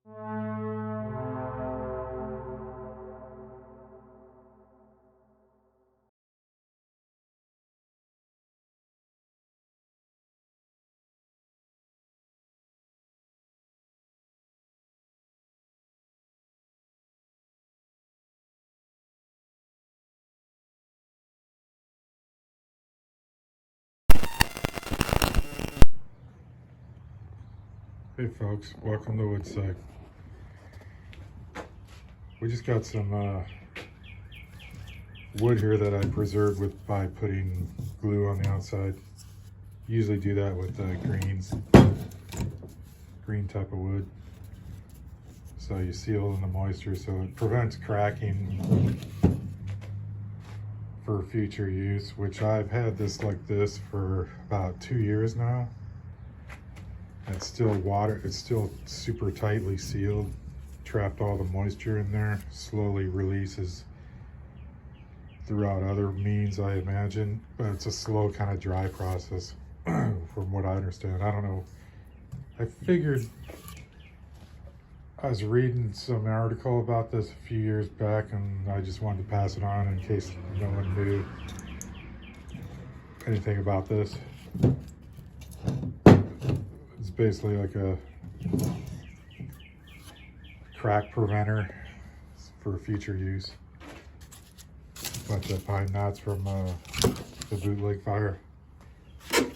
Hey folks, welcome to Woodside. We just got some wood here that I preserved by putting glue on the outside. Usually do that with green type of wood. So you seal in the moisture so it prevents cracking for future use, which I've had this like this for about 2 years now. It's still super tightly sealed, trapped all the moisture in there, slowly releases throughout other means, I imagine, but it's a slow kind of dry process from what I understand. I don't know. I figured, I was reading some article about this a few years back and I just wanted to pass it on in case no one knew anything about this. It's basically like a crack preventer for future use. A bunch of pine knots from the bootleg fire. They're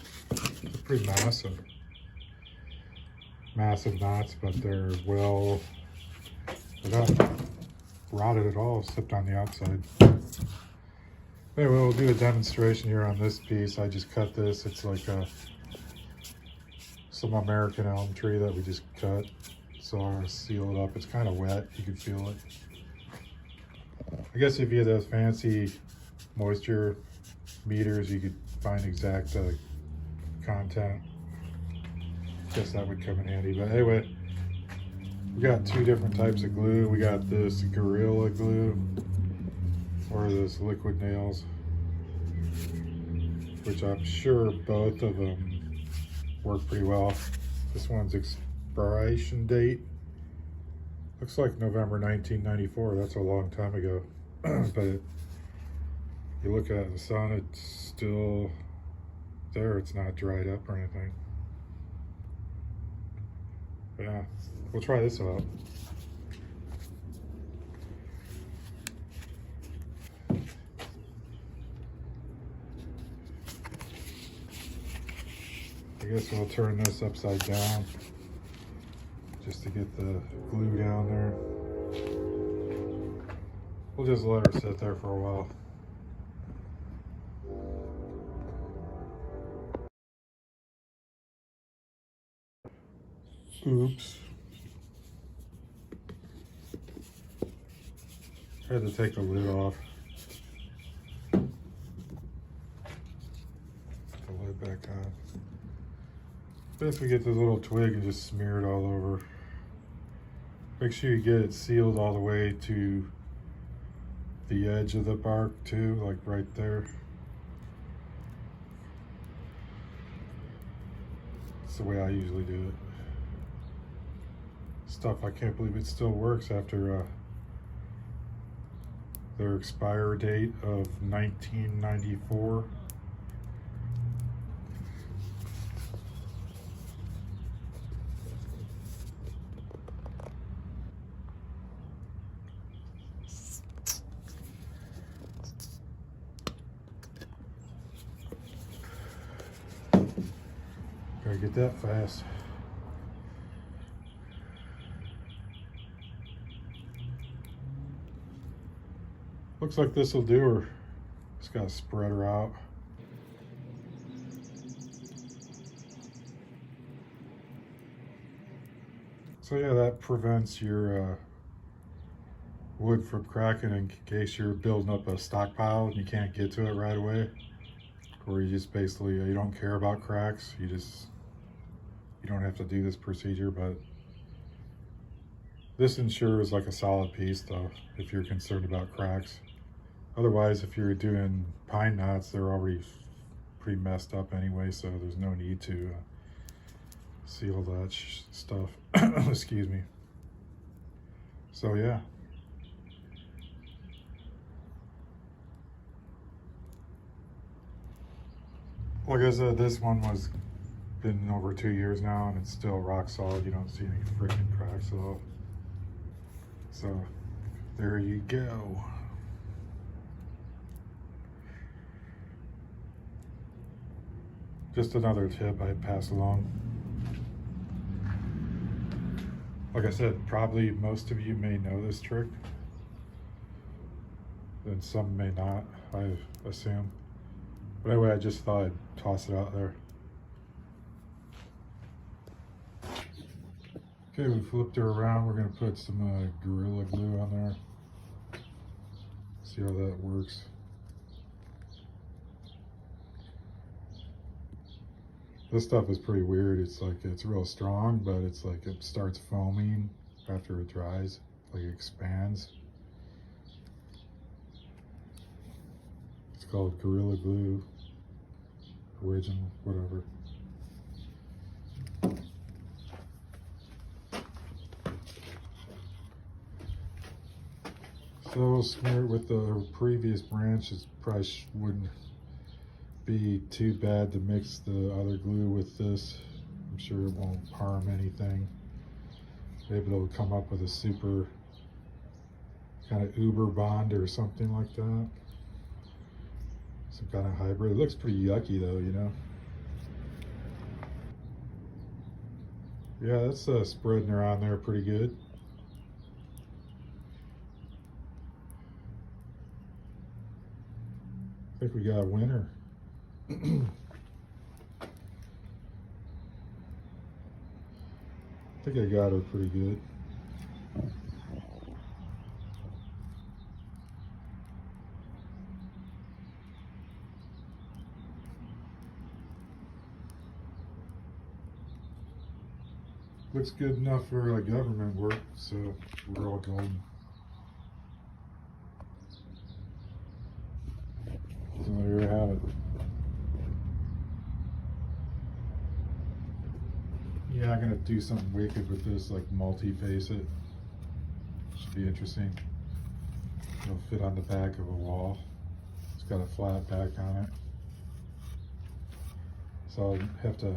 pretty massive knots, but they're not rotted at all, except on the outside. Anyway, we'll do a demonstration here on this piece. I just cut this. It's like some American elm tree that we just cut. So I'll seal it up. It's kind of wet. You can feel it. I guess if you had those fancy moisture meters, you could find exact content. Guess that would come in handy. But anyway, we got two different types of glue. We got this Gorilla Glue or this liquid nails, which I'm sure both of them work pretty well. This one's expiration date looks like November 1994. That's a long time ago. But you look at the sun, it's still there. It's not dried up or anything. But yeah, we'll try this out. I guess we'll turn this upside down just to get the glue down there. We'll just let her sit there for a while. Oops. I had to take the lid off. Put the lid back on. Basically get this little twig and just smear it all over. Make sure you get it sealed all the way to the edge of the bark too, like right there. That's the way I usually do it. Stuff, I can't believe it still works after their expire date of 1994. Gotta get that fast. Looks like this will do her. Just gotta spread her out. So yeah, that prevents your wood from cracking in case you're building up a stockpile and you can't get to it right away. Or you just basically, you don't care about cracks. You don't have to do this procedure, but this ensures like a solid piece though, if you're concerned about cracks. Otherwise, if you're doing pine knots, they're already pretty messed up anyway, so there's no need to seal that stuff. Excuse me. So yeah. Like I said, this one was been over 2 years now and it's still rock solid. You don't see any freaking cracks at all. So there you go. Just another tip I'd pass along. Like I said, probably most of you may know this trick, and some may not, I assume. But anyway, I just thought I'd toss it out there. Okay, we flipped her around. We're gonna put some Gorilla Glue on there. See how that works. This stuff is pretty weird. It's like, it's real strong, but it's like it starts foaming after it dries, like it expands. It's called Gorilla Glue, original, whatever. So smear it with the previous branch. It probably wouldn't be too bad to mix the other glue with this. I'm sure it won't harm anything. Maybe they'll come up with a super kind of uber bond or something like that. Some kind of hybrid. It looks pretty yucky though, you know. Yeah, that's spreading around there pretty good. I think we got a winner. I think I got her pretty good. Looks good enough for government work, so we're all golden. So there you have it. Yeah, I'm gonna do something wicked with this, like multi-face it. Should be interesting. It'll fit on the back of a wall. It's got a flat back on it. So I'll have to,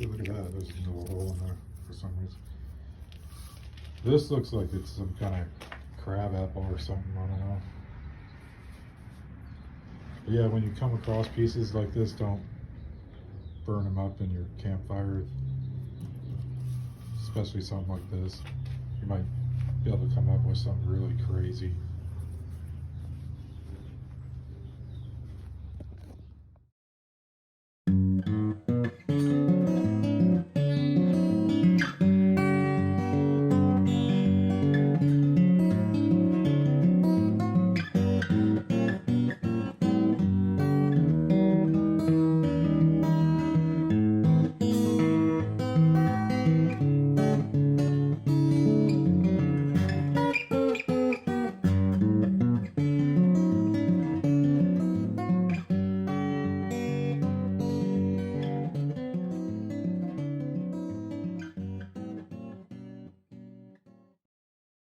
look at that, there's a little hole in there for some reason. This looks like it's some kind of crab apple or something, I don't know. But yeah, when you come across pieces like this, don't burn them up in your campfire. Especially something like this. You might be able to come up with something really crazy.